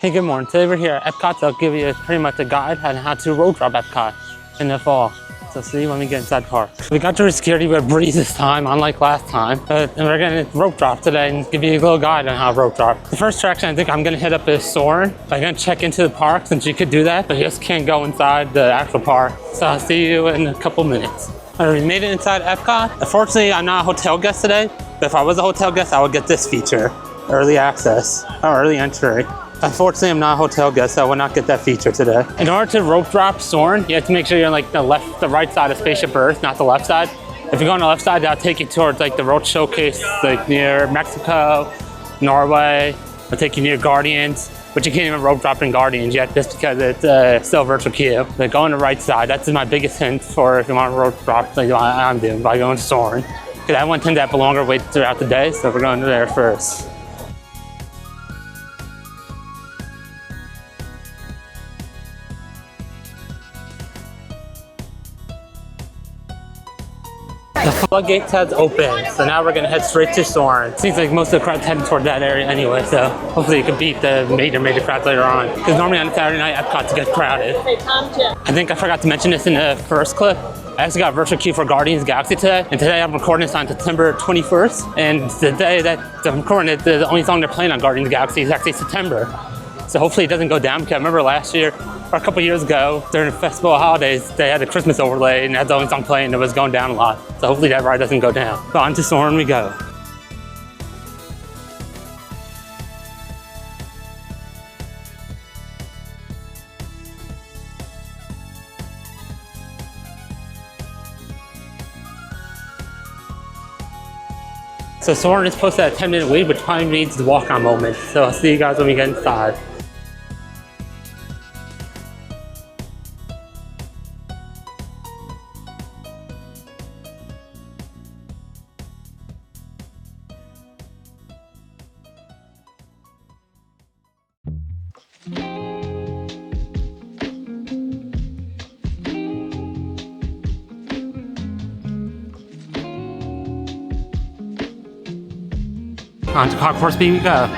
Hey, good morning. Today we're here at Epcot, so I'll give you pretty much a guide on how to road drop Epcot in the fall. So see you when we get inside the park. We got through security with a breeze this time, unlike last time. And we're gonna rope drop today and give you a little guide on how to rope drop. The first attraction I think I'm gonna hit up is Soarin'. I'm gonna check into the park since you could do that, but you just can't go inside the actual park. So I'll see you in a couple minutes. All right, we made it inside Epcot. Unfortunately, I'm not a hotel guest today, but if I was a hotel guest, I would get this feature, early access, or early entry. Unfortunately, I'm not a hotel guest, so I will not get that feature today. In order to rope drop Soarin', you have to make sure you're on like the right side of Spaceship Earth, not the left side. If you go on the left side, that'll take you towards like the road showcase, like near Mexico, Norway. It'll take you near Guardians, but you can't even rope drop in Guardians yet just because it's still a virtual queue. But go on the right side. That's my biggest hint for if you want to rope drop like I'm doing by going to Soarin'. Because I want to tend to have a longer wait throughout the day, so we're going there first. The floodgates has opened, so now we're gonna head straight to Soarin'. Seems like most of the crowd's heading toward that area anyway, so hopefully you can beat the major crowds later on. Because normally on a Saturday night, Epcot's get crowded. I think I forgot to mention this in the first clip. I actually got a virtual queue for Guardians of the Galaxy today, and today I'm recording this on September 21st, and the day that I'm recording it, the only song they're playing on Guardians of the Galaxy is actually September. So hopefully it doesn't go down, because I remember last year, or a couple years ago, during the festival holidays, they had a Christmas overlay and that's the only song playing and it was going down a lot. So hopefully that ride doesn't go down. So on to Soarin' we go. So Soarin' is posted at a 10-minute wait, which probably means the walk-on moment. So I'll see you guys when we get inside. On to Concourse B we go.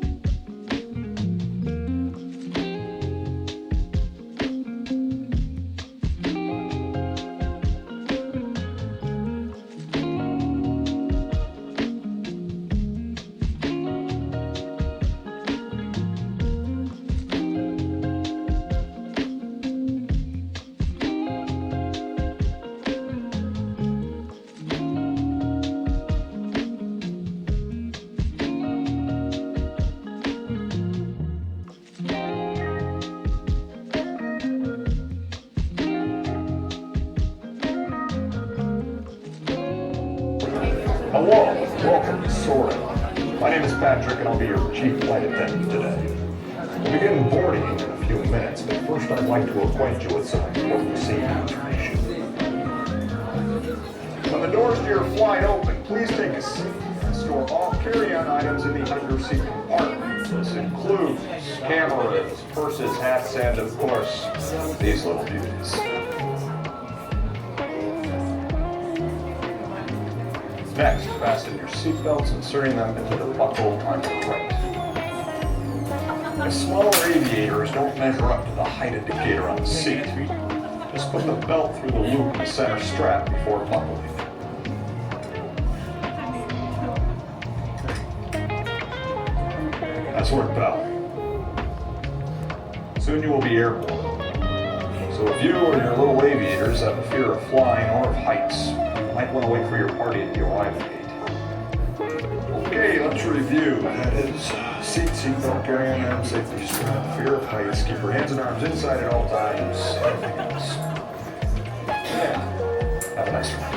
Hello, welcome to Soarin'. My name is Patrick and I'll be your chief flight attendant today. We'll begin boarding in a few minutes, but first I'd like to acquaint you with some important safety information. When the doors to your flight open, please take a seat and store all carry-on items in the under-seat compartment. This includes cameras, purses, hats, and of course, these little beauties. Next, fasten your seatbelts, inserting them into the buckle on your right. If smaller aviators don't measure up to the height indicator on the seat, just put the belt through the loop in the center strap before buckling. That's where it fell. Soon you will be airborne. So if you or your little aviators have a fear of flying or of heights, you might want to wait for your party at the arrival gate. Okay, let's review. That is seatbelt, carry-on items, safety strap, fear of heights, keep your hands and arms inside at all times, everything else. Yeah, have a nice one.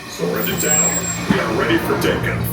Surrender down. We are ready for takeoff.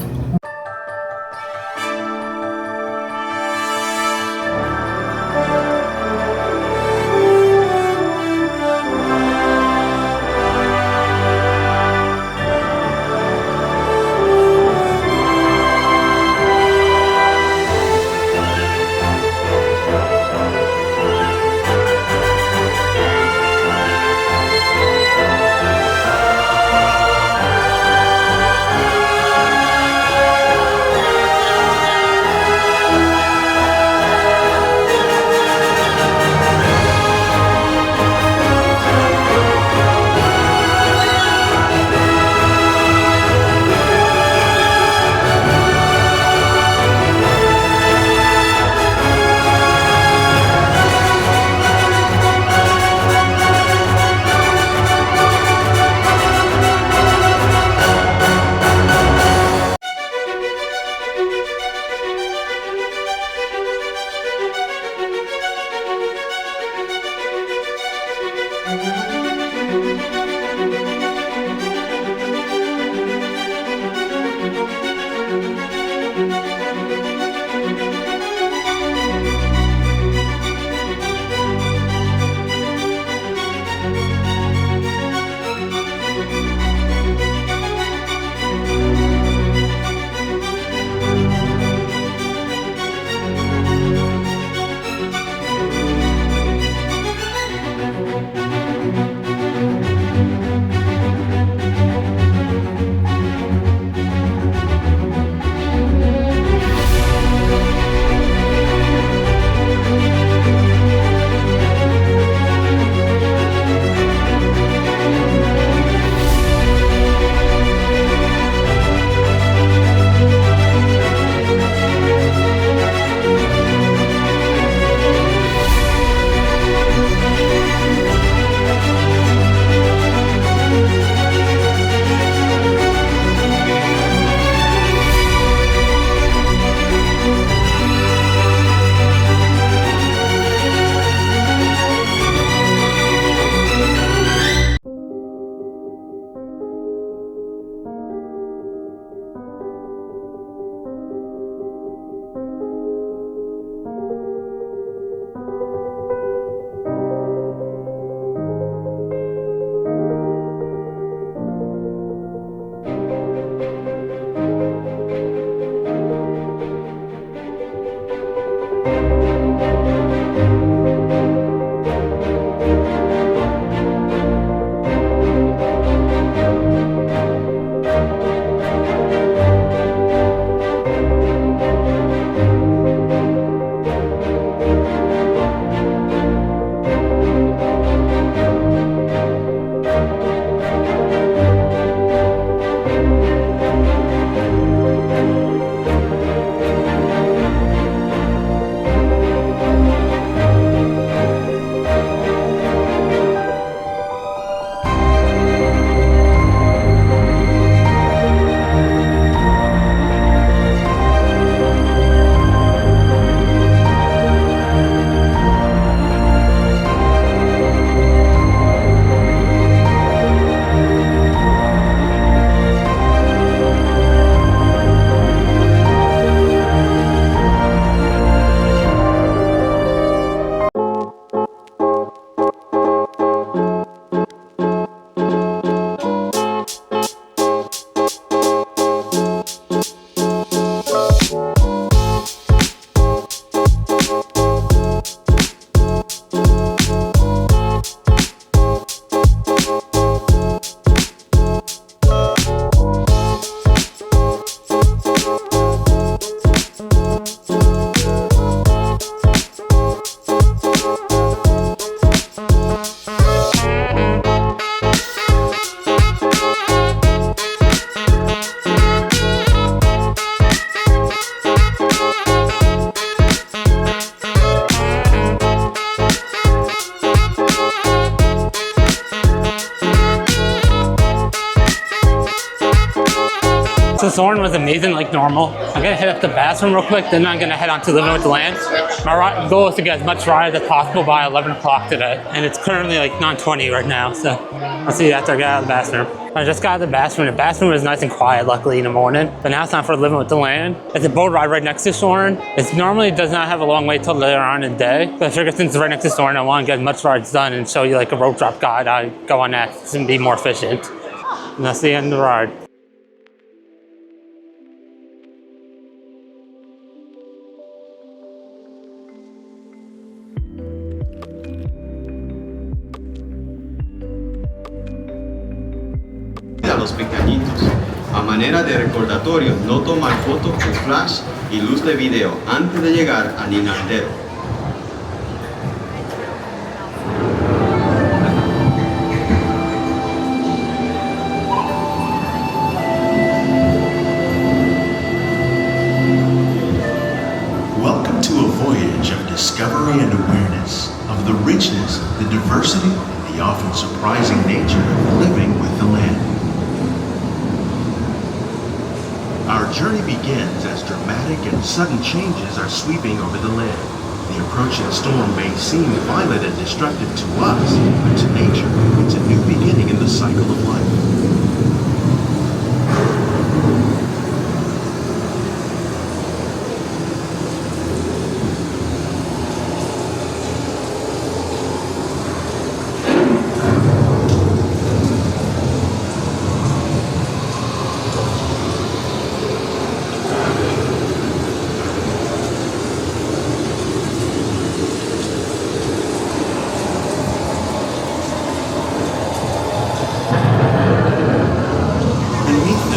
So Soarin' was amazing like normal. I'm gonna head up the bathroom real quick, then I'm gonna head on to Living with the Land. My goal is to get as much ride as possible by 11 o'clock today. And it's currently like 9:20 right now, so I'll see you after I get out of the bathroom. I just got out of the bathroom. The bathroom was nice and quiet, luckily, in the morning. But now it's time for Living with the Land. It's a boat ride right next to Soarin'. It normally does not have a long wait till later on in the day. But I figured since it's right next to Soarin', I want to get as much rides done and show you like a rope drop guide. I go on that and be more efficient. And that's the end of the ride. A los pequeñitos. A manera de recordatorio, no tomar fotos con flash y luz de video antes de llegar al inodero. Welcome to a voyage of discovery and awareness of the richness, the diversity, and the often surprising nature of living with the land. Our journey begins as dramatic and sudden changes are sweeping over the land. The approaching storm may seem violent and destructive to us, but to nature, it's a new beginning in the cycle of life.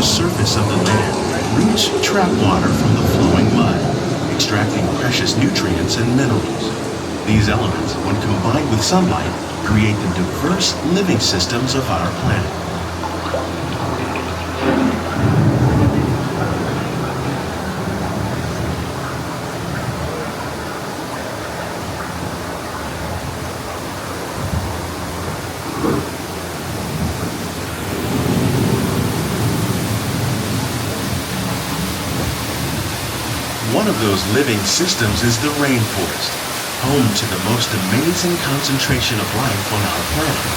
Surface of the land, roots trap water from the flowing mud, extracting precious nutrients and minerals. These elements, when combined with sunlight, create the diverse living systems of our planet. One of those living systems is the rainforest, home to the most amazing concentration of life on our planet.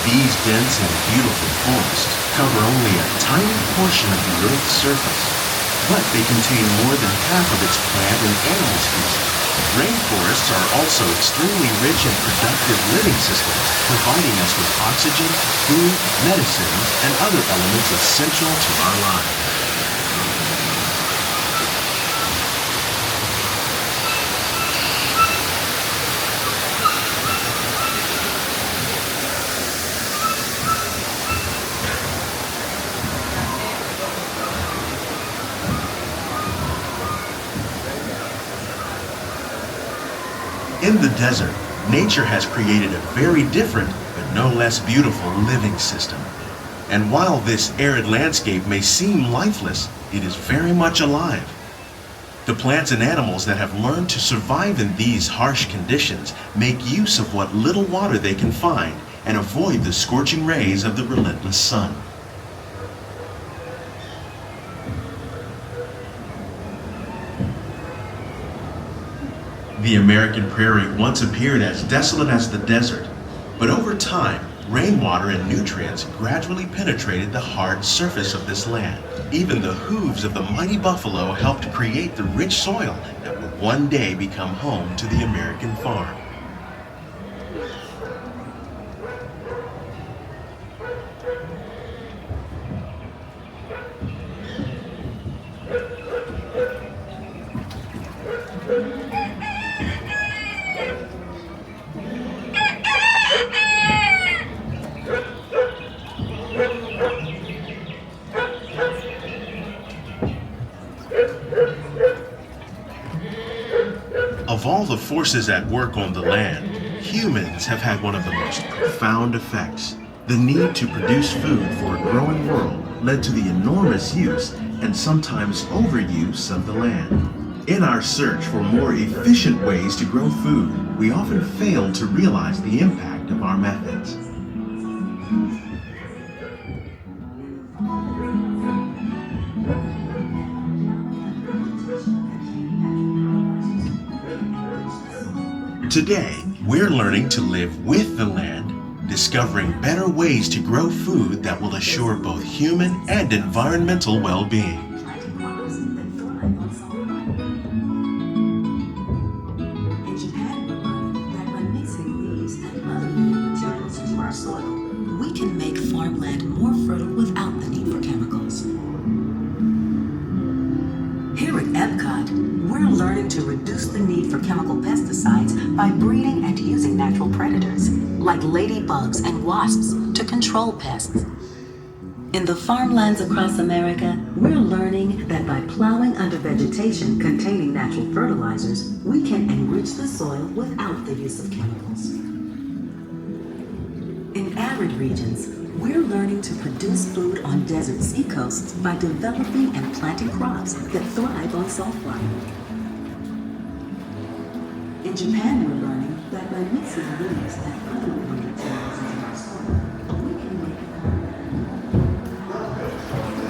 These dense and beautiful forests cover only a tiny portion of the Earth's surface, but they contain more than half of its plant and animal species. Rainforests are also extremely rich and productive living systems, providing us with oxygen, food, medicines, and other elements essential to our lives. In the desert, nature has created a very different, but no less beautiful living system. And while this arid landscape may seem lifeless, it is very much alive. The plants and animals that have learned to survive in these harsh conditions make use of what little water they can find and avoid the scorching rays of the relentless sun. The American prairie once appeared as desolate as the desert, but over time, rainwater and nutrients gradually penetrated the hard surface of this land. Even the hooves of the mighty buffalo helped create the rich soil that would one day become home to the American farm. Of all the forces at work on the land, humans have had one of the most profound effects. The need to produce food for a growing world led to the enormous use and sometimes overuse of the land. In our search for more efficient ways to grow food, we often fail to realize the impact of our methods. Today, we're learning to live with the land, discovering better ways to grow food that will assure both human and environmental well-being. In Japan, we're learning that by mixing leaves and other food materials into our soil, we can make farmland more fertile without the need for chemicals. Here at Epcot, we're learning to reduce the need for chemical pesticides by breeding and using natural predators, like ladybugs and wasps, to control pests. In the farmlands across America, we're learning that by plowing under vegetation containing natural fertilizers, we can enrich the soil without the use of chemicals. In arid regions, we're learning to produce food on desert seacoasts by developing and planting crops that thrive on salt water. In Japan, we're learning that by mixing leaves and other food materials into our soil, we can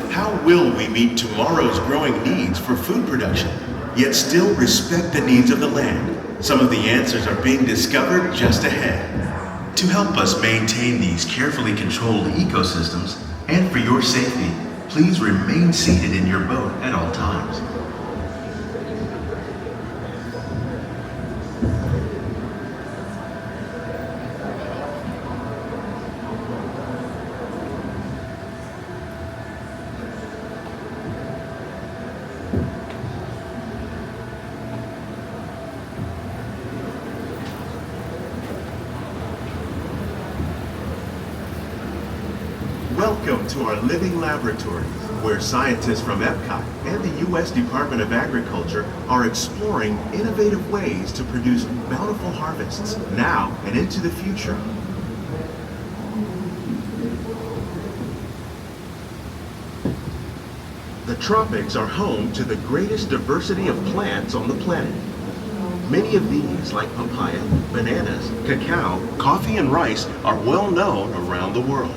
make. How will we meet tomorrow's growing needs for food production, yet still respect the needs of the land? Some of the answers are being discovered just ahead. To help us maintain these carefully controlled ecosystems, and for your safety, please remain seated in your boat at all times. Welcome to our living laboratories, where scientists from Epcot and the U.S. Department of Agriculture are exploring innovative ways to produce bountiful harvests now and into the future. The tropics are home to the greatest diversity of plants on the planet. Many of these, like papaya, bananas, cacao, coffee, and rice, are well known around the world.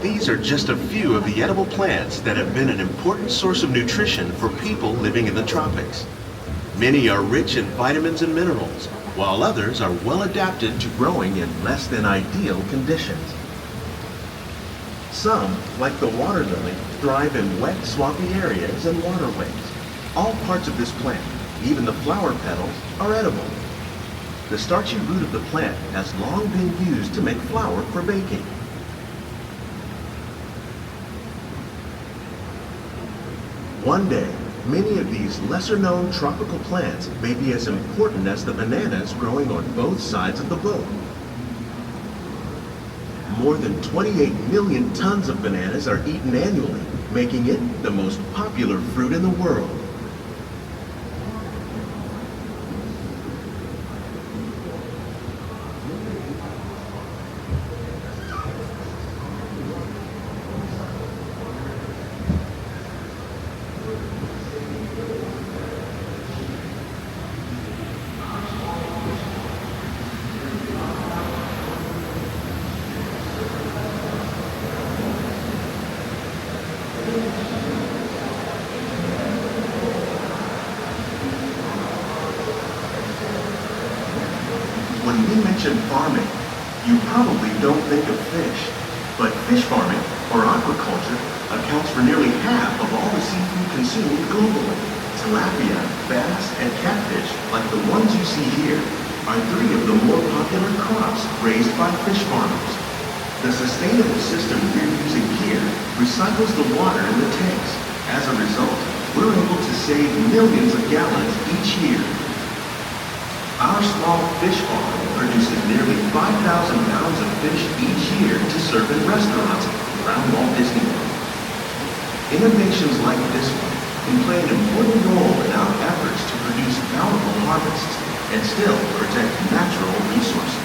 These are just a few of the edible plants that have been an important source of nutrition for people living in the tropics. Many are rich in vitamins and minerals, while others are well adapted to growing in less than ideal conditions. Some, like the water lily, thrive in wet, swampy areas and waterways. All parts of this plant, even the flower petals, are edible. The starchy root of the plant has long been used to make flour for baking. One day, many of these lesser-known tropical plants may be as important as the bananas growing on both sides of the boat. More than 28 million tons of bananas are eaten annually, making it the most popular fruit in the world. When we mention farming, you probably don't think of fish, but fish farming, or aquaculture, accounts for nearly half of all the seafood consumed globally. Tilapia, bass, and catfish, like the ones you see here, are 3 of the more popular crops raised by fish farmers. The sustainable system we're using here recycles the water in the tanks. As a result, we're able to save millions of gallons each year. Our small fish farm produces nearly 5,000 pounds of fish each year to serve in restaurants around Walt Disney World. Innovations like this one can play an important role in our efforts to produce bountiful harvests and still protect natural resources.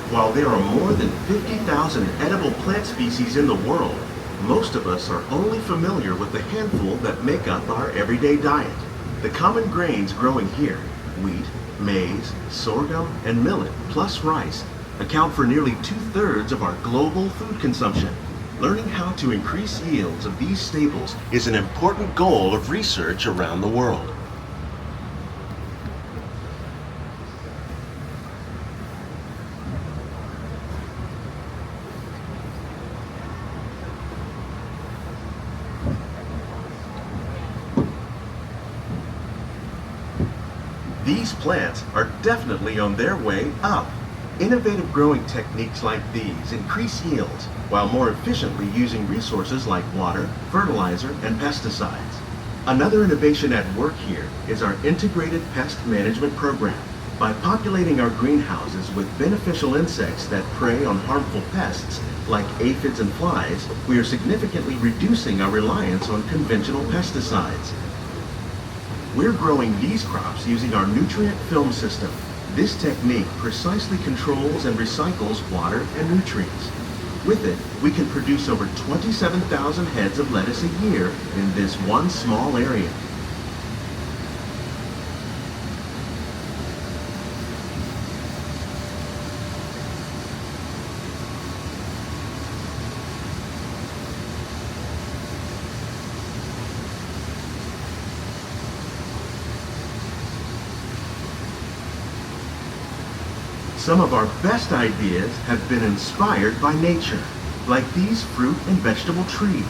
While there are more than 50,000 edible plant species in the world, most of us are only familiar with the handful that make up our everyday diet. The common grains growing here, wheat, maize, sorghum, and millet, plus rice, account for nearly 2/3 of our global food consumption. Learning how to increase yields of these staples is an important goal of research around the world. These plants are definitely on their way up. Innovative growing techniques like these increase yields while more efficiently using resources like water, fertilizer, and pesticides. Another innovation at work here is our integrated pest management program. By populating our greenhouses with beneficial insects that prey on harmful pests like aphids and flies, we are significantly reducing our reliance on conventional pesticides. We're growing these crops using our nutrient film system. This technique precisely controls and recycles water and nutrients. With it, we can produce over 27,000 heads of lettuce a year in this one small area. Some of our best ideas have been inspired by nature, like these fruit and vegetable trees.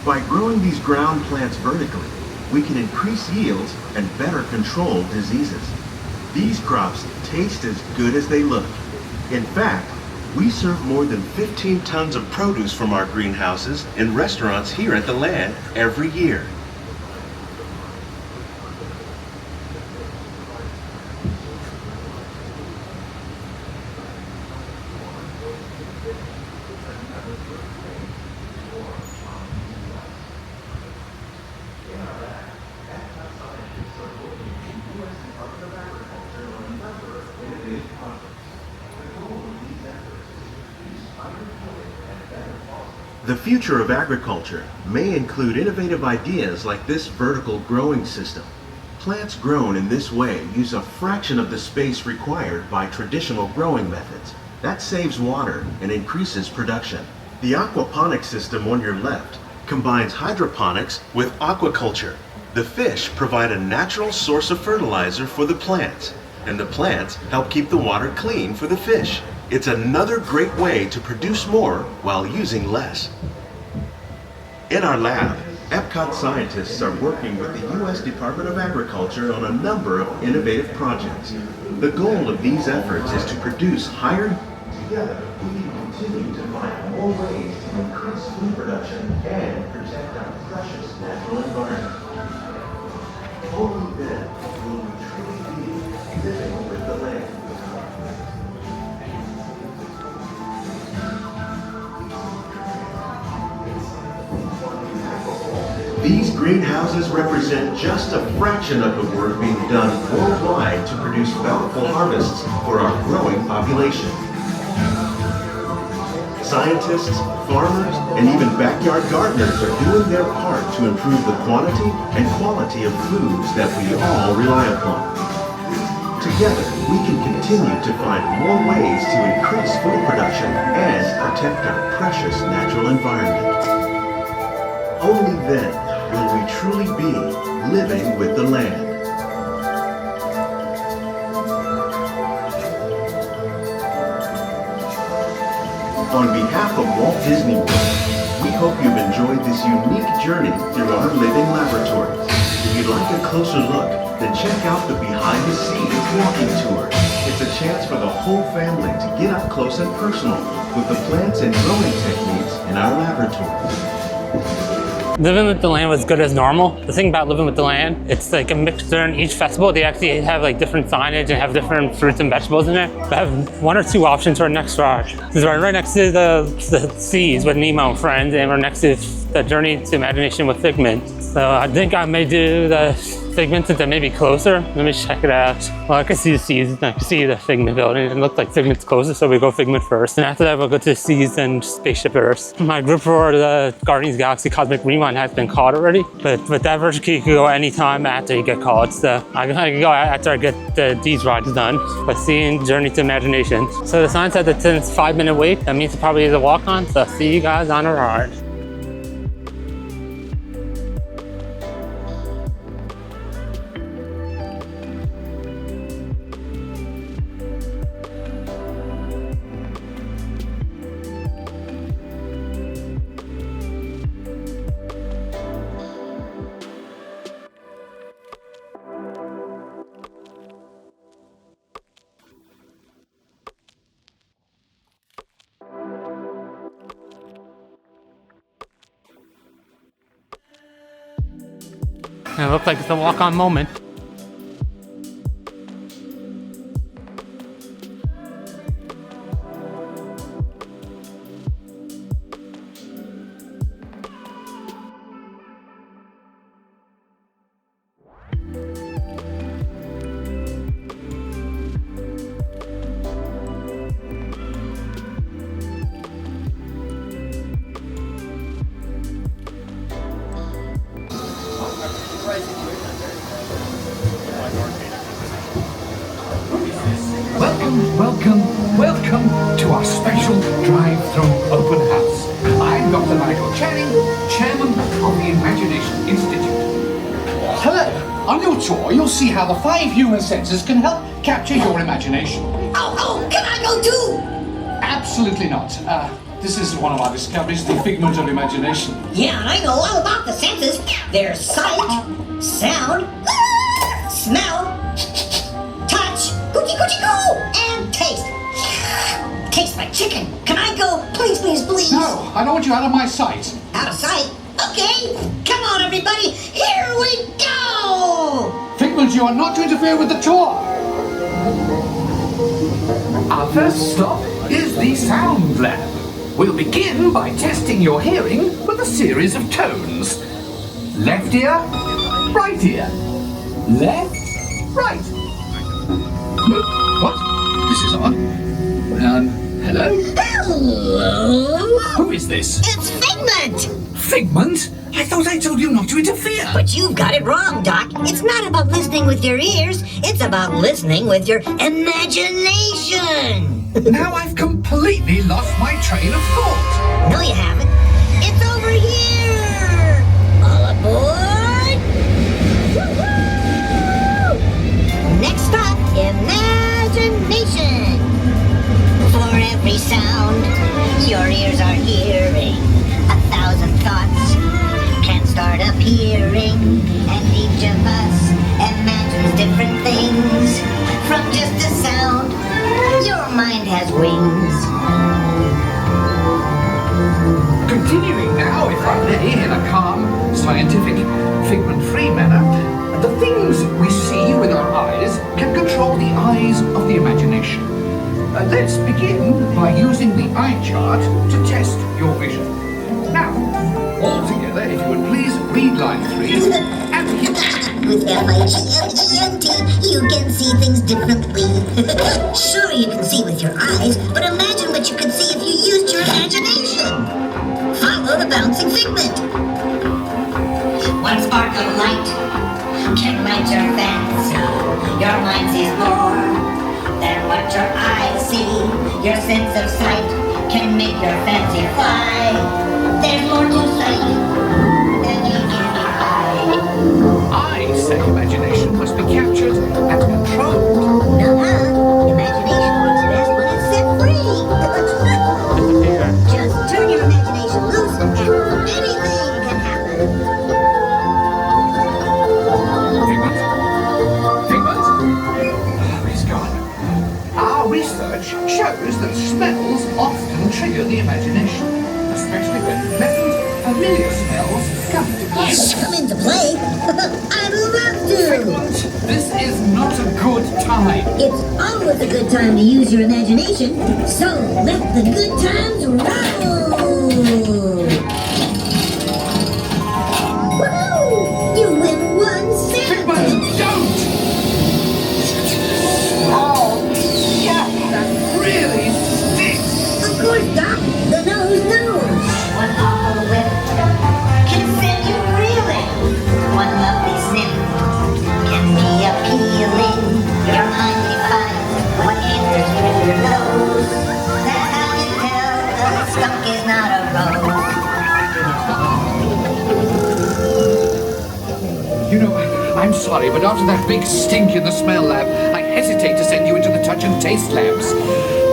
By growing these ground plants vertically, we can increase yields and better control diseases. These crops taste as good as they look. In fact, we serve more than 15 tons of produce from our greenhouses in restaurants here at the land every year. The future of agriculture may include innovative ideas like this vertical growing system. Plants grown in this way use a fraction of the space required by traditional growing methods. That saves water and increases production. The aquaponics system on your left combines hydroponics with aquaculture. The fish provide a natural source of fertilizer for the plants, and the plants help keep the water clean for the fish. It's another great way to produce more while using less. In our lab, Epcot scientists are working with the U.S. Department of Agriculture on a number of innovative projects. The goal of these efforts is to produce higher. Together, we can continue to find more ways to increase food production and protect our precious natural environment. Only then will we truly be living with the land. These greenhouses represent just a fraction of the work being done worldwide to produce bountiful harvests for our growing population. Scientists, farmers, and even backyard gardeners are doing their part to improve the quantity and quality of foods that we all rely upon. Together, we can continue to find more ways to increase food production and protect our precious natural environment. Only then will we truly be living with the land. On behalf of Walt Disney World, we hope you've enjoyed this unique journey through our living laboratories. If you'd like a closer look, then check out the Behind the Scenes walking tour. It's a chance for the whole family to get up close and personal with the plants and growing techniques in our laboratories. Living with the land was good as normal. The thing about living with the land, it's like a mixture in each festival. They actually have like different signage and have different fruits and vegetables in it. They have one or two options for our next ride. This is right next to the seas with Nemo and friends, and we're next to the Journey to Imagination with Figment. So I think I may do the Figment since it may be closer. Let me check it out. Well, I can see the seas, I can see the Figment building. It looked like Figment's closer, so we go Figment first. And after that, we'll go to the seas and Spaceship Earth. My group for the Guardians of the Galaxy Cosmic Rewind has been called already, but with that virtual key, you can go anytime after you get called. So I can go after I get these rides done, but seeing Journey to Imagination. So the sign said that it's a 5-minute wait. That means it probably is a walk-on, so I'll see you guys on a ride. And it looks like it's a walk-on moment. Welcome to our special drive-through open house. I'm Dr. Michael Channing, Chairman of the Imagination Institute. Hello. On your tour, you'll see how the 5 human senses can help capture your imagination. Oh, can I go too? Absolutely not. This is one of our discoveries, the figment of imagination. Yeah, I know all about the senses. There's sight, sound, smell, touch, coochie-coochie-coo, and taste. Tastes like chicken. Can I go? Please, please, please. No, I don't want you out of my sight. Out of sight? Okay. Come on, everybody. Here we go. Figment, you are not to interfere with the tour. Our first stop is the Sound Lab. We'll begin by testing your hearing with a series of tones. Left ear, right ear. Left, right. What? This is odd. Hello? Hello? Who is this? It's Figment. Figment? I thought I told you not to interfere. But you've got it wrong, Doc. It's not about listening with your ears. It's about listening with your imagination. Now I've completely lost my train of thought. No, you haven't. It's over here. All aboard. Woo-hoo! Next stop, imagination. For every sound your ears are hearing, 1,000 thoughts can start appearing, and each of us imagines different things. From just a sound, your mind has wings. Continuing now, if I may, in a calm, scientific, figment-free manner, the things we see with our eyes can control the eyes of the imagination. Let's begin by using the eye chart to test your vision. Now, all together, if you would please read line 3 and hit With FIGMENT, you can see things differently. Sure, you can see with your eyes, but imagine what you could see if you used your imagination. Follow the bouncing figment. One spark of light can light your fancy. Your mind sees more than what your eyes see. Your sense of sight can make your fancy fly. There's more to sight than you can hide. I say imagination must be captured and controlled. Imagination works best when it's set free. Just turn your imagination loose and anything can happen. Figment? Oh, he's gone. Our research shows that smells often trigger the imagination, especially when pleasant, familiar smells come into play. Come into play? I'd love to. Figment, this is not a good time. It's always a good time to use your imagination, so let the good times roll. Woohoo! You win 1 cent. Figment, don't! Oh, yeah, that really stinks. Of course, Doc. The nose knows. One awful whiff can send you reeling. One lovely sniff can be appealing. Your mind defines what enters through your nose. That's how you tell a skunk is not a rose. You know, I'm sorry, but after that big stink in the smell lab, I hesitate to send you into the touch and taste labs.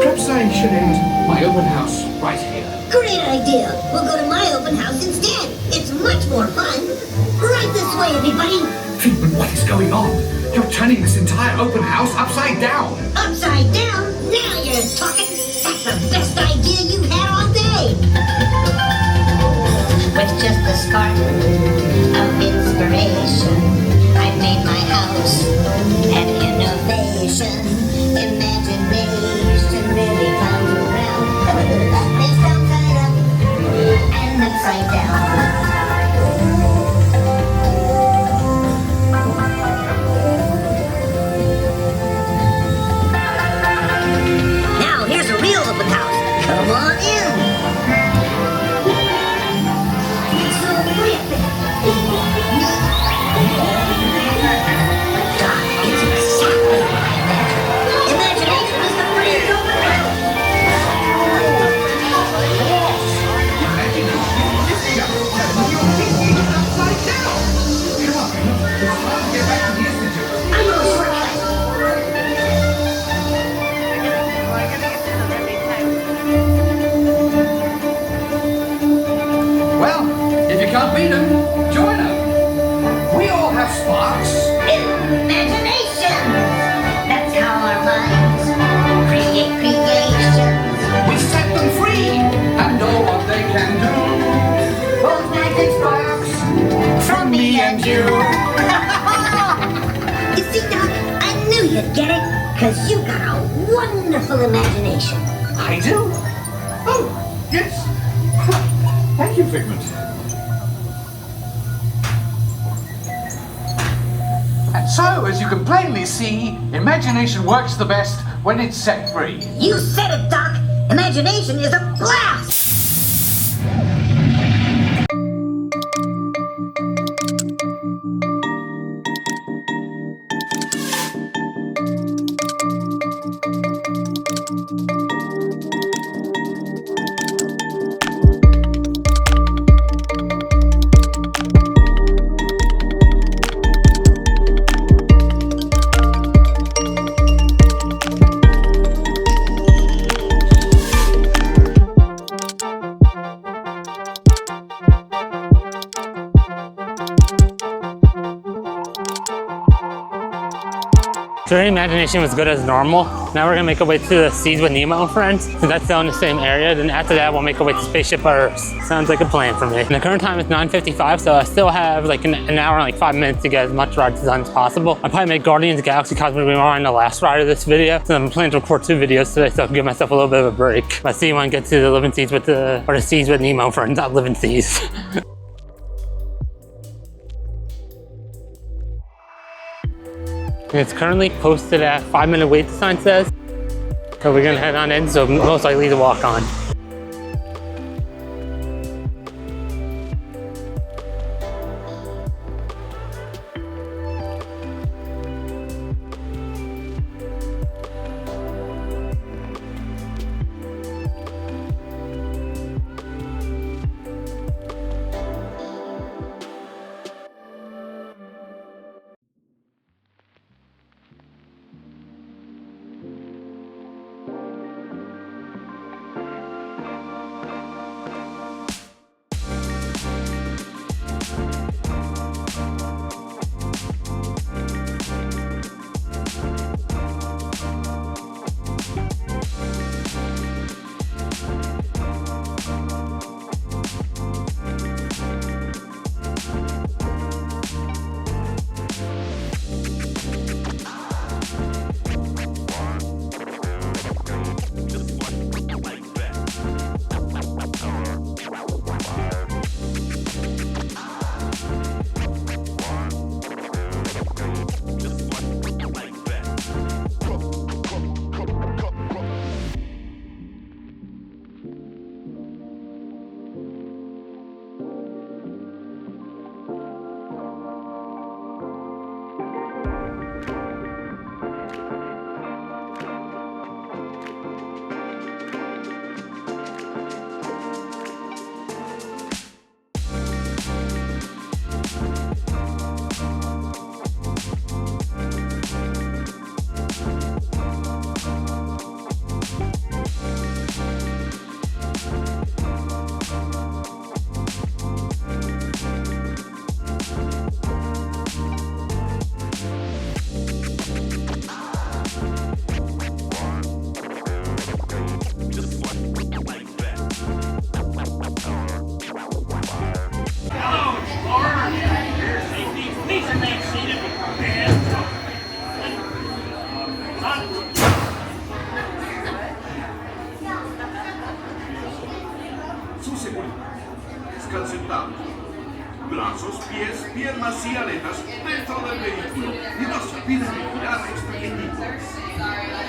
Perhaps I should end my open house right here. Great idea. We'll go to my open house instead. It's much more fun. Right this way, everybody. Figment, what is going on? You're turning this entire open house upside down. Upside down? Now you're talking. That's the best idea you've had all day. With just a spark of inspiration, I made my house an innovation. Imagination really comes around. It's upside up and upside down. Now here's a real open house. Come on in. Well, if you can't beat them, join them. We all have sparks. Imagination! That's how our minds create creations. We set them free and know what they can do. Those magic sparks from me and you. You see, Doc, I knew you'd get it, because you got a wonderful imagination. I do? Oh, yes. Thank you, Figment. And so, as you can plainly see, imagination works the best when it's set free. You said it, Doc. Imagination is a blast! So our imagination was good as normal. Now we're gonna make our way to the Seas with Nemo and Friends, since that's still in the same area. Then after that, we'll make our way to Spaceship Earth. Sounds like a plan for me. And the current time is 9:55, so I still have like an hour and like 5 minutes to get as much rides done as possible. I'll probably make Guardians of the Galaxy Cosmic Rewind on the last ride of this video. So I'm planning to record 2 videos today, so I can give myself a little bit of a break. Let's see when I get to the Living Seas with the Seas with Nemo and Friends, not Living Seas. It's currently posted at 5-minute wait, the sign says. So we're gonna head on in, so most likely to walk on. Sentado. Brazos, pies, piernas y aletas dentro del vehículo. Y no se olviden de mirar a los pequeñitos.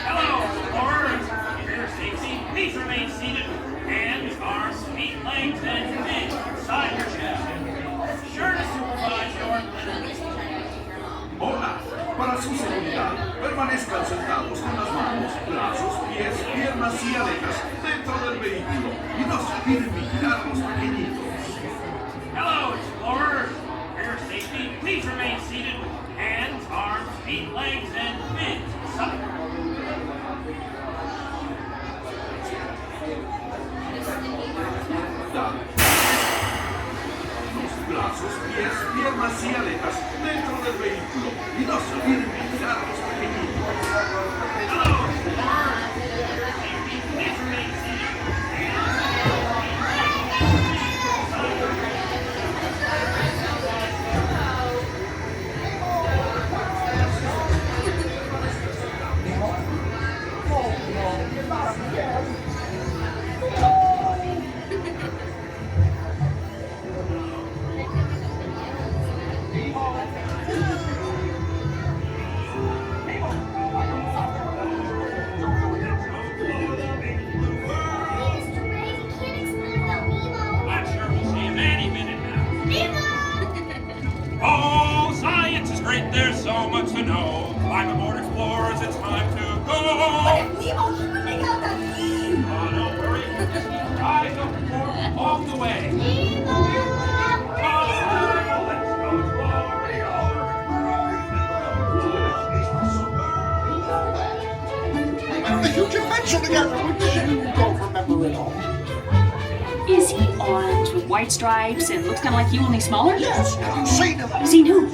Hello, explorers. For your safety, please remain seated. Hands, arms, feet, legs, and fins inside your chest. Sure to supervise your Hola. Para su seguridad, permanezcan sentados con las manos, brazos, pies, piernas y aletas dentro del vehículo. Y no se olviden de mirar a los pequeñitos. Hello, explorers. For your safety, please remain seated with hands, arms, feet, legs, and fins inside. Los brazos, pies, piernas y aletas dentro del vehículo. Y no se olviden de mirar a los pequeñitos. Hello, explorers. For your safety, please remain seated with hands, arms, feet, legs, and fins inside. There's so much to know. Climb aboard, explorers, it's time to go. But if Nemo's running out of steam! Oh, don't worry. Just keep your eyes open for him all the way. Nemo! Oh, let's go, explorers. We're on a huge adventure together. You don't remember it all. Is he orange with white stripes and looks kind of like you, only smaller? Yes, have you seen him? Seen who?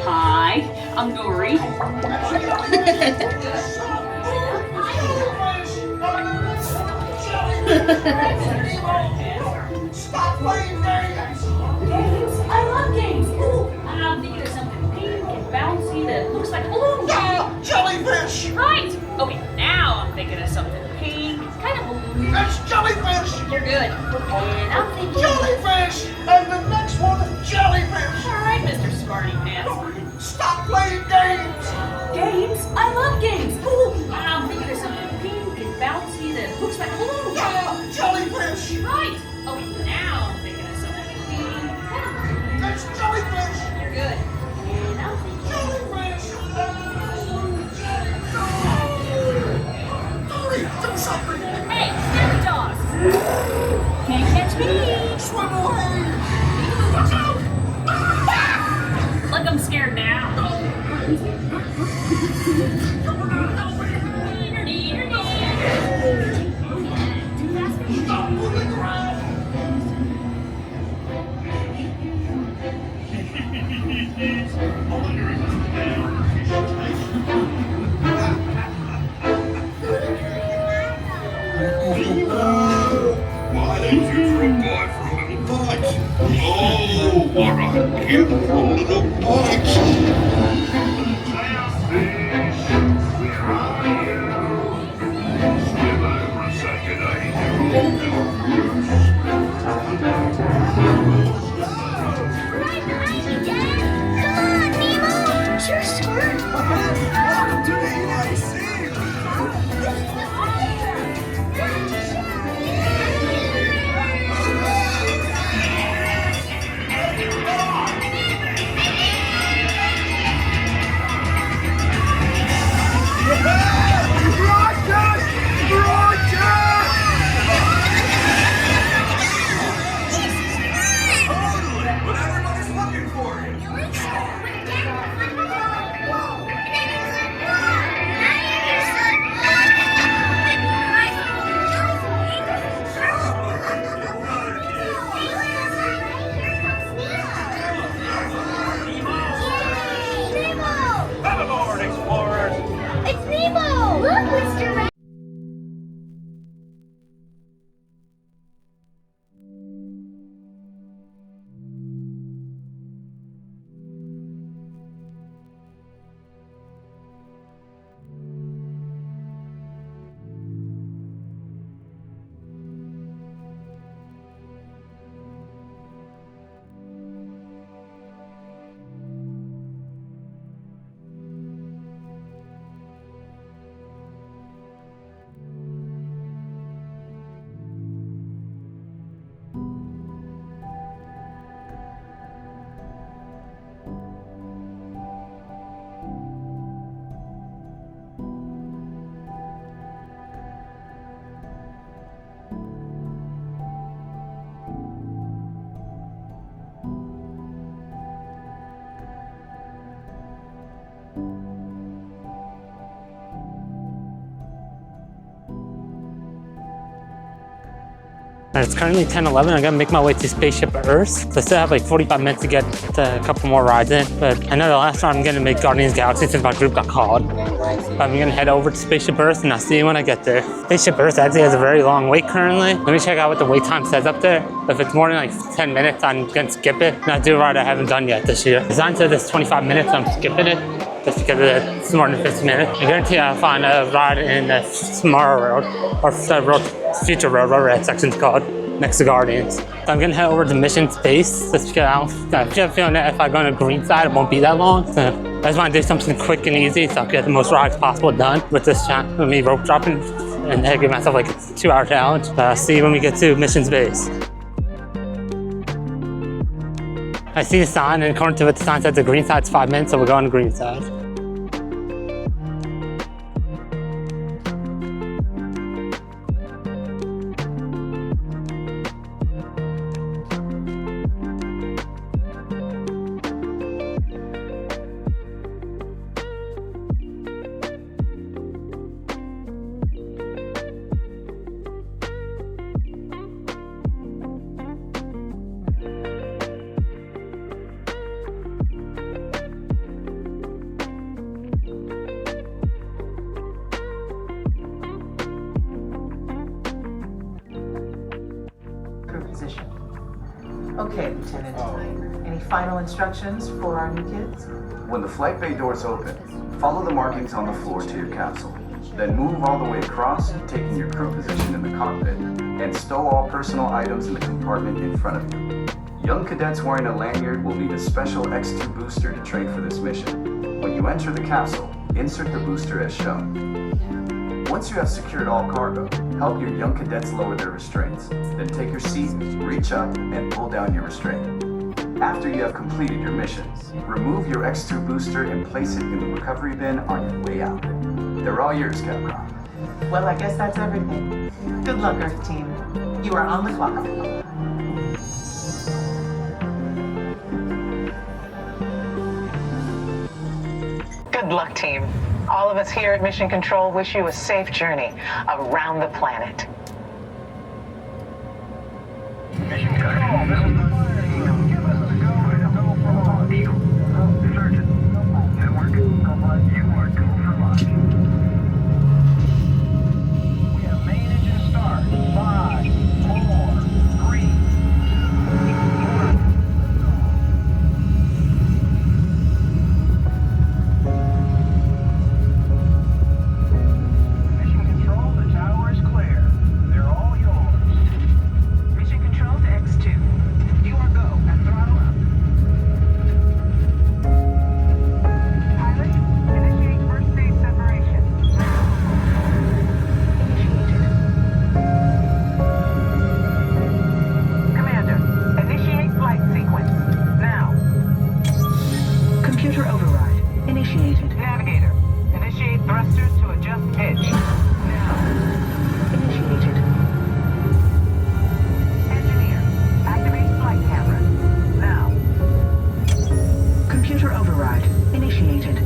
Hi, I'm Dory. Stop playing games! Games? I love games. Ooh, I'm thinking of something pink and bouncy that looks like a balloon. Yeah, jellyfish! Right. Okay, now I'm thinking of something pink, kind of balloon. That's jellyfish! You're good. And I'm thinking... Jellyfish! And the next one, jellyfish! All right, Mr. Smarty Pants. Stop playing games! Games? I love games. Ooh, I'm thinking of something pink and bouncy that looks like a balloon. Yeah, jellyfish! Right. Oh, now I'm thinking of something pink. It's jellyfish! You're good. And I'm thinking Jellyfish! Hurry, do something! Hey, snap jaws. Can't catch me. Swim away! Watch out! Look, I'm scared now. Stop moving around! Why don't you for a boy for a little bite? Oh, what a cute little bite! Where are you? Swim over a second, Sure, smart. But everybody's looking for you. Come aboard, explorers! It's Nemo! Look, Mr. Rat. It's currently 10:11. I'm gonna make my way to Spaceship Earth. So I still have like 45 minutes to get a couple more rides in. But I know the last time I'm gonna make Guardians of the Galaxy since my group got called. But I'm gonna head over to Spaceship Earth and I'll see you when I get there. Spaceship Earth actually has a very long wait currently. Let me check out what the wait time says up there. If it's more than like 10 minutes, I'm gonna skip it. And I'll do a ride I haven't done yet this year. The sign says it's 25 minutes, so I'm skipping it. Just because it's more than 50 minutes. I guarantee I'll find a ride in the Tomorrow Road, or the road, Future Road, whatever that section's called, next to Guardians. So I'm gonna head over to Mission Space, just because I have a feeling that if I go on the green side, it won't be that long. So I just wanna do something quick and easy, so I'll get the most rides possible done with this chat, with me rope dropping, and then give myself like a 2-hour challenge. See you when we get to Mission Space. I see the sign, and according to what the sign says, the green side's 5 minutes, so we're going to the green side. Position. Okay, Lieutenant. Any final instructions for our new kids? When the flight bay doors open, follow the markings on the floor to your capsule. Then move all the way across, taking your crew position in the cockpit, and stow all personal items in the compartment in front of you. Young cadets wearing a lanyard will need a special X2 booster to train for this mission. When you enter the capsule, insert the booster as shown. Once you have secured all cargo, help your young cadets lower their restraints. Then take your seat, reach up, and pull down your restraint. After you have completed your mission, remove your X2 booster and place it in the recovery bin on your way out. They're all yours, Capcom. Well, I guess that's everything. Good luck, Earth Team. You are on the clock. Good luck, team. All of us here at Mission Control wish you a safe journey around the planet. Mission Control, this is the fire team. Give us the go for launch. Sergeant, network, you are go for launch. We have main engine start. 5, 4, 3, 2, 1. Mission Control, the tower is clear. They're all yours. Mission Control to X2. You are go and throttle up. Pilot, initiate first stage separation. Initiated. Commander, initiate flight sequence. Now. Computer override. Initiated. Navigator, initiate thrusters to adjust edge. Now. Initiated. Engineer, activate flight camera. Now. Computer override. Initiated.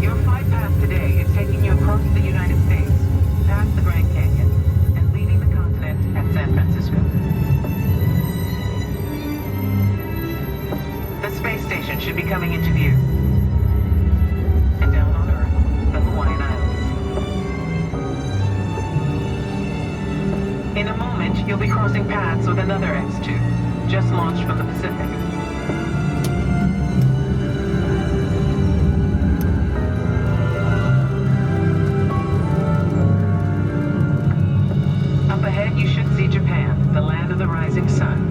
Your flight path today is taking you across the United States, past the Grand Canyon, and leaving the continent at San Francisco. The space station should be coming into view. And down on Earth, the Hawaiian Islands. In a moment, you'll be crossing paths with another X2, just launched from the Pacific. Up ahead, you should see Japan, the land of the rising sun.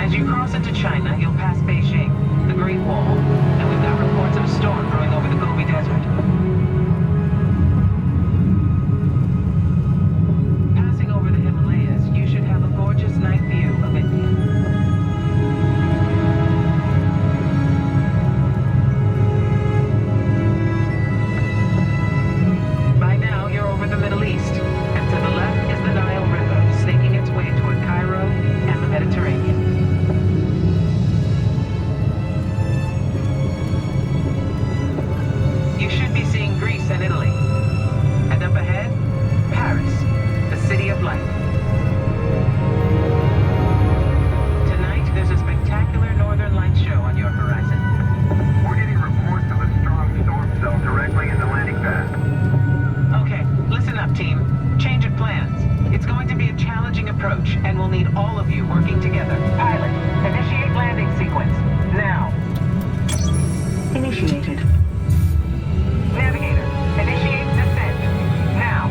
As you cross into China, you'll pass Beijing, the Great Wall, and we've got reports of a storm brewing over the Gobi Desert. Passing over the Himalayas, you should have a gorgeous night view of India. By now, you're over the Middle East, and to the left is the Nile River, snaking its way toward Cairo and the Mediterranean. You should be seeing Greece and Italy. And up ahead, Paris, the city of light. Tonight, there's a spectacular northern light show on your horizon. We're getting reports of a strong storm cell directly in the landing pad. Okay, listen up, team. Change of plans. It's going to be a challenging approach, and we'll need all of you working together. Pilot, initiate landing sequence. Now. Initiated. Navigator, initiate descent. Now.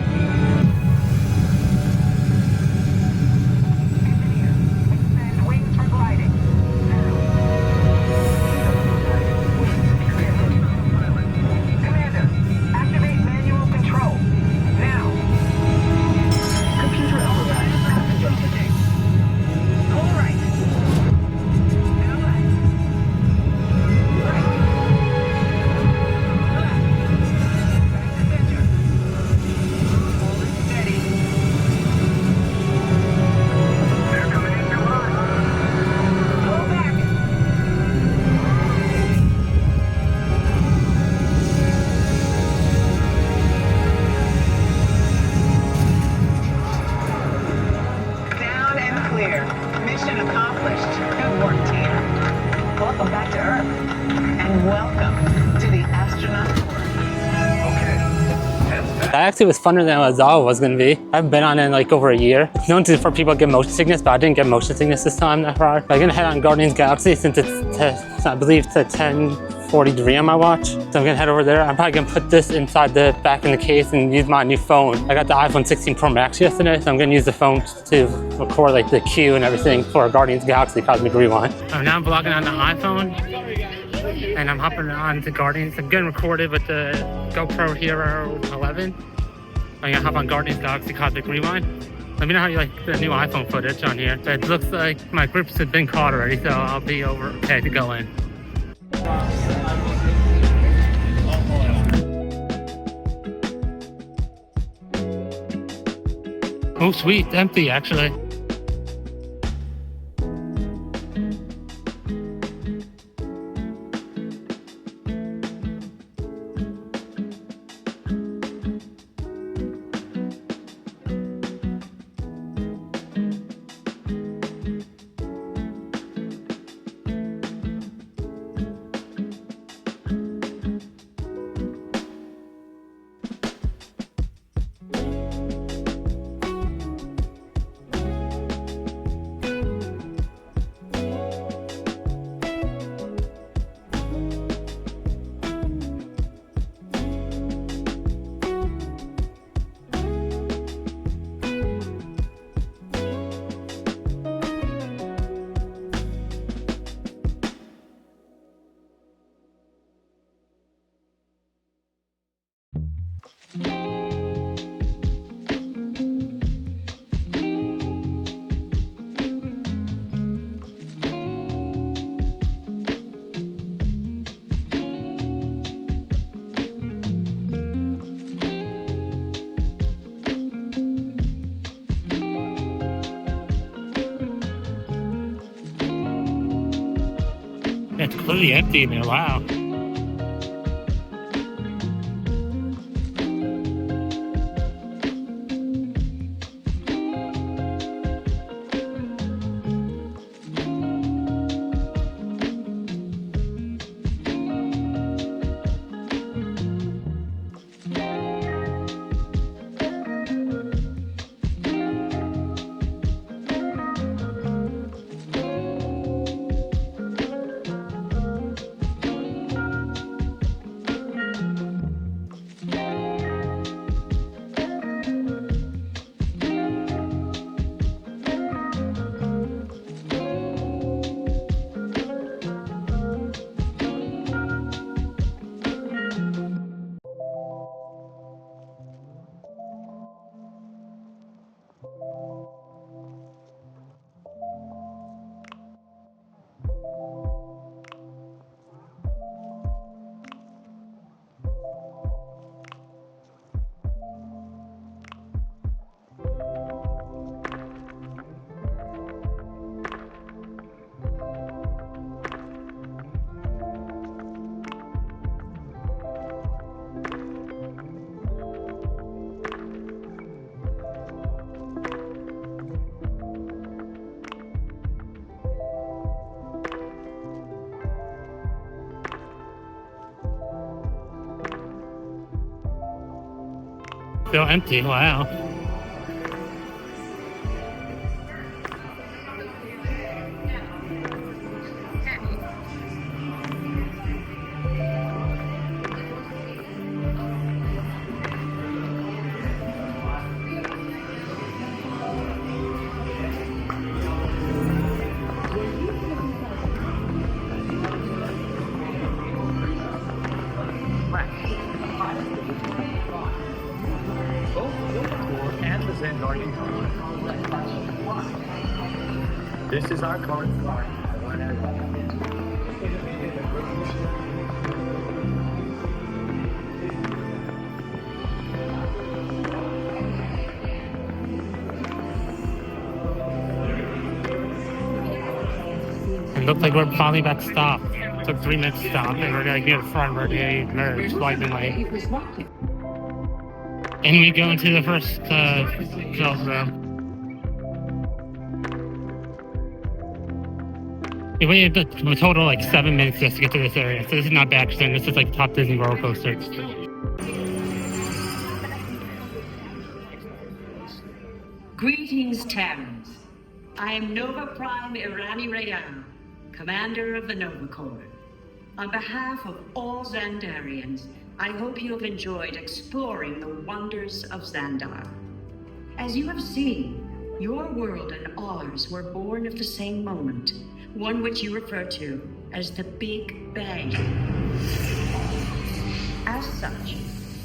Engineer, expand wings for gliding. Now. Commander, activate manual control. Now. Computer override activated. Pull right. Now left. Right. Left. Back to center. Hold it steady. They're coming into us. Pull back. Down and clear. Mission accomplished. Good work, team. Welcome back to Earth. And welcome to the astronaut corps. Okay. Heads back. That actually was funner than I thought it was going to be. I've been on it in like over a year. It's known for people to get motion sickness, but I didn't get motion sickness this time that far. I'm going to head on Guardians Galaxy since it's, I believe, to 10 40° on my watch. So I'm gonna head over there. I'm probably gonna put this inside the back in the case and use my new phone. I got the iPhone 16 Pro Max yesterday, so I'm gonna use the phone to record like the queue and everything for Guardians of the Galaxy Cosmic Rewind. Now I'm vlogging on the iPhone and I'm hopping on to Guardians. I'm getting recorded with the GoPro Hero 11. I'm gonna hop on Guardians of the Galaxy Cosmic Rewind. Let me know how you like the new iPhone footage on here. It looks like my grips have been caught already, so I'll be okay to go in. Oh sweet, empty actually. It's clearly empty in there, wow. Still empty, wow. This is our card. It looks like we're finally about to stop. It took 3 minutes to stop, and we're gonna get in front where they merge, swiping lane. And we go into the first shelf room. We waited a total like 7 minutes just to get to this area, so this is not bad, because this is like top Disney roller coaster. Greetings, Terrans. I am Nova Prime Irani Rayan, commander of the Nova Corps. On behalf of all Xandarians, I hope you have enjoyed exploring the wonders of Xandar. As you have seen, your world and ours were born of the same moment, one which you refer to as the Big Bang. As such,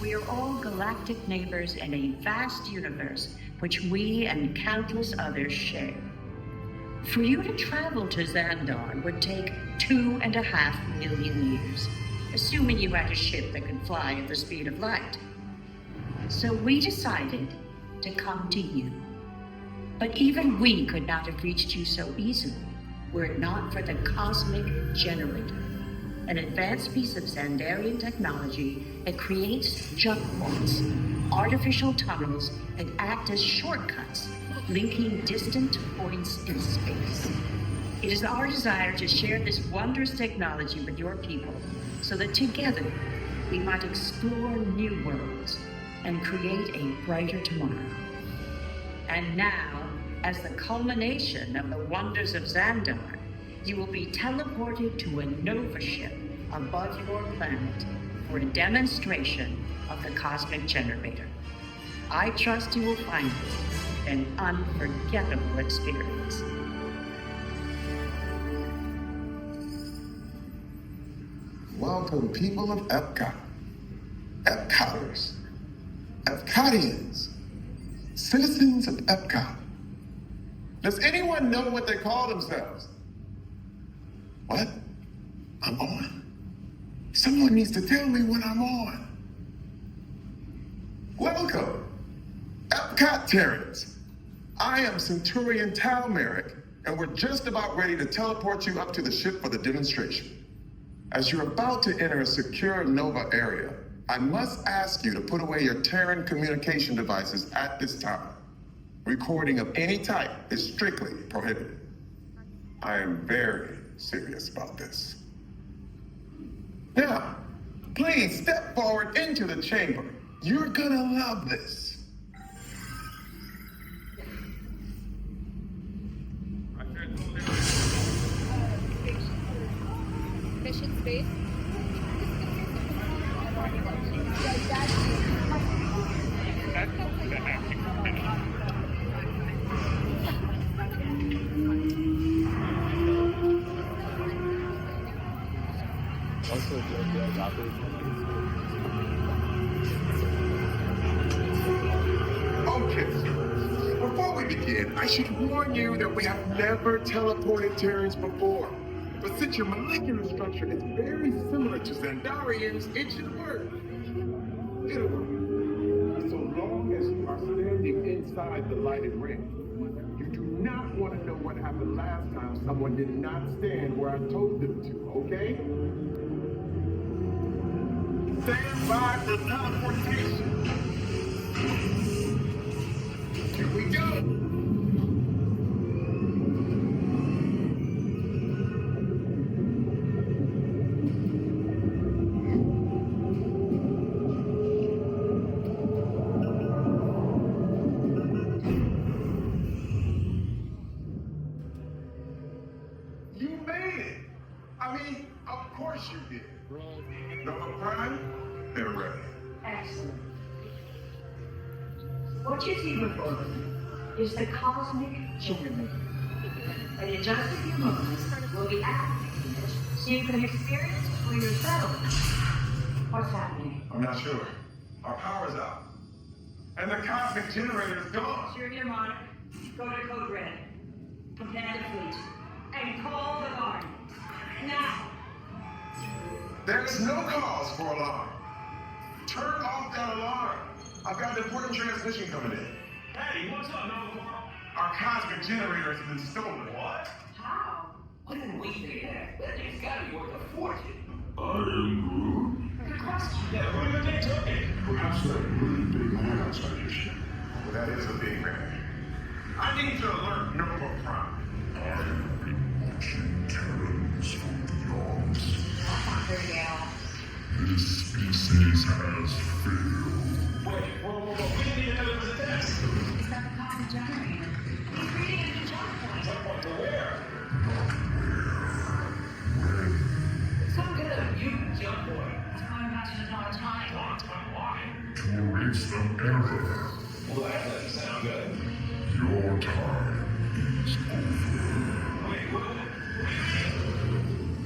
we are all galactic neighbors in a vast universe which we and countless others share. For you to travel to Xandar would take 2.5 million years, assuming you had a ship that could fly at the speed of light. So we decided to come to you. But even we could not have reached you so easily were it not for the Cosmic Generator, an advanced piece of Xandarian technology that creates jump points, artificial tunnels that act as shortcuts, linking distant points in space. It is our desire to share this wondrous technology with your people so that together we might explore new worlds and create a brighter tomorrow. And now, as the culmination of the wonders of Xandar, you will be teleported to a Nova ship above your planet for a demonstration of the Cosmic Generator. I trust you will find it an unforgettable experience. Welcome, people of Epcot, Epcoters, Epcotians, citizens of Epcot. Does anyone know what they call themselves? What? I'm on. Someone needs to tell me when I'm on. Welcome, Epcot-tarians. I am Centurion Tal Merrick, and we're just about ready to teleport you up to the ship for the demonstration. As you're about to enter a secure Nova area, I must ask you to put away your Terran communication devices at this time. Recording of any type is strictly prohibited. I am very serious about this. Now, please step forward into the chamber. You're gonna love this. Mission space. Okay, before we begin, I should warn you that we have never teleported Terrans before. But since your molecular structure is very similar to Xandarians, it should work. It'll work. So long as you are standing inside the lighted ring. You do not want to know what happened last time someone did not stand where I told them to, okay? Stand by for teleportation. Here we go. You made it. I mean, of course you did. Nova Prime, they're ready. Excellent. What you see before you is the Cosmic Generator. And in just a few moments, we'll be activating it so you can experience it for yourself. What's happening? I'm not sure. Our power's out. And the Cosmic Generator is gone. Junior Monarch, go to Code Red. Command the fleet. And call the guard. Now! There is no cause for alarm. Turn off that alarm. I've got an important transmission coming in. Hey, what's up, Nova? Our Cosmic Generator has been stolen. What? How? What did we say that? That thing's gotta be worth a fortune. I am Good question. Yeah, who do you think took it? perhaps that really big man outside your ship. Well, that is a big man. I need to alert Nova Prime. I am watching Terrans from beyond. This species has failed. Wait, whoa, we didn't even know it was a test. It's got the Cosmic Generator. It's creating a new jump point. Jump point to where? Not where. When. So good. jump point. Time matches not time. To reach the error. Well, that doesn't sound good. Your time is over. Wait, what?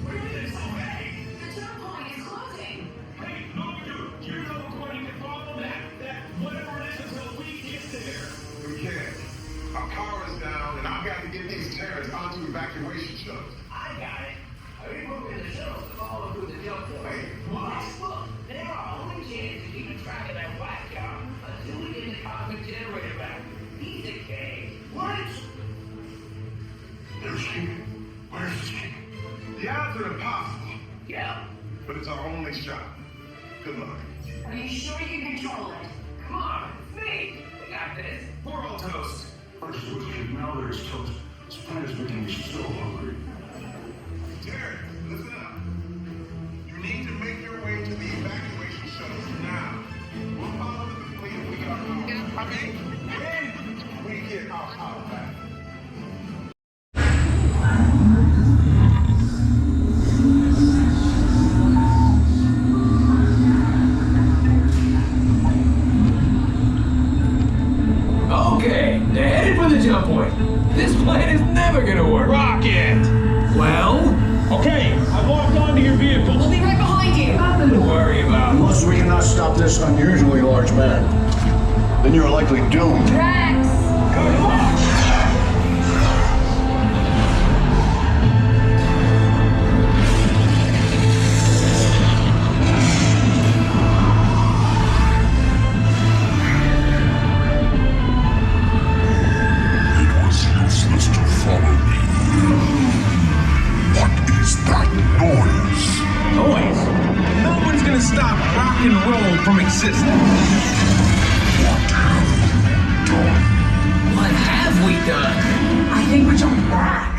What do you mean it's already? The jump point is closing. Hey, no, you're not going to follow that whatever it is until we get there. We can't. Our power is down, and I've got to get these terrorists onto evacuation shuttles. I got it. I mean, we're going to shuttles to follow through the jump point. Hey, What? Look, they're our only chance to keep track of that white car until we get the cosmic generator back. Piece of cake. What? There's King. Where's the King? The odds are impossible, Yeah. but it's our only shot. Good luck. Are you sure you can control it? Come on, it's me. We got this. We're all toast. First it was King, now there's toast. This plan is making me so hungry. Terry, listen up. You need to make your way to the evacuation shuttles now. We'll follow the fleet and we got our power. We get our power back. Okay, they're headed for the jump point. This plan is never gonna work. Rocket! Well, Okay, I've locked onto your vehicle. We'll be right behind you. nothing to worry about. Unless we cannot stop this unusually large man, then you're likely doomed. Drax! Good luck! It was useless to follow me. What is that noise? Noise? No one's gonna stop rock and roll from existing. What have we done? I think we're jumping back.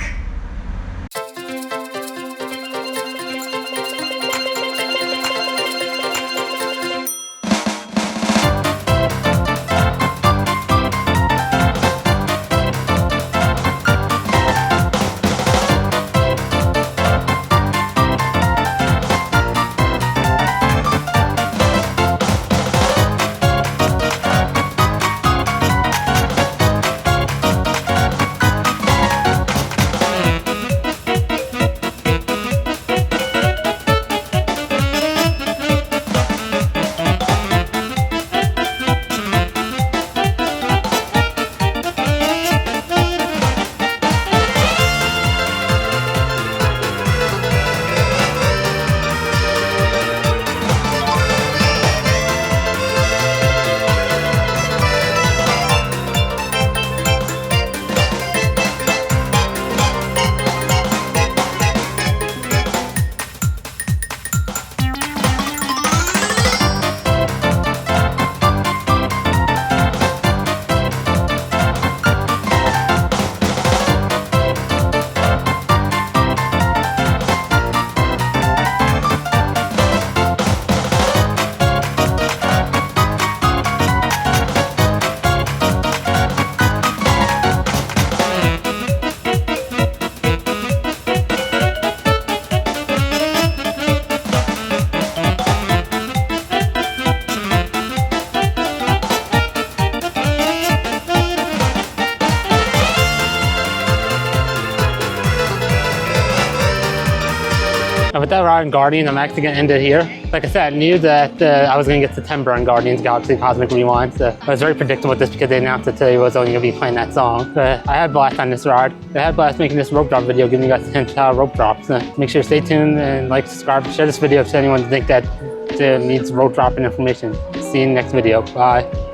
And with that ride in Guardians, I'm actually going to end it here. Like I said, I knew that I was going to get September on Guardians Galaxy Cosmic Rewind. So I was very predictable with this because they announced that today was only going to be playing that song. But I had a blast on this ride. I had a blast making this rope drop video, giving you guys a hint how rope drops. So make sure to stay tuned and like, subscribe, share this video if anyone thinks that needs rope dropping information. See you in the next video. Bye.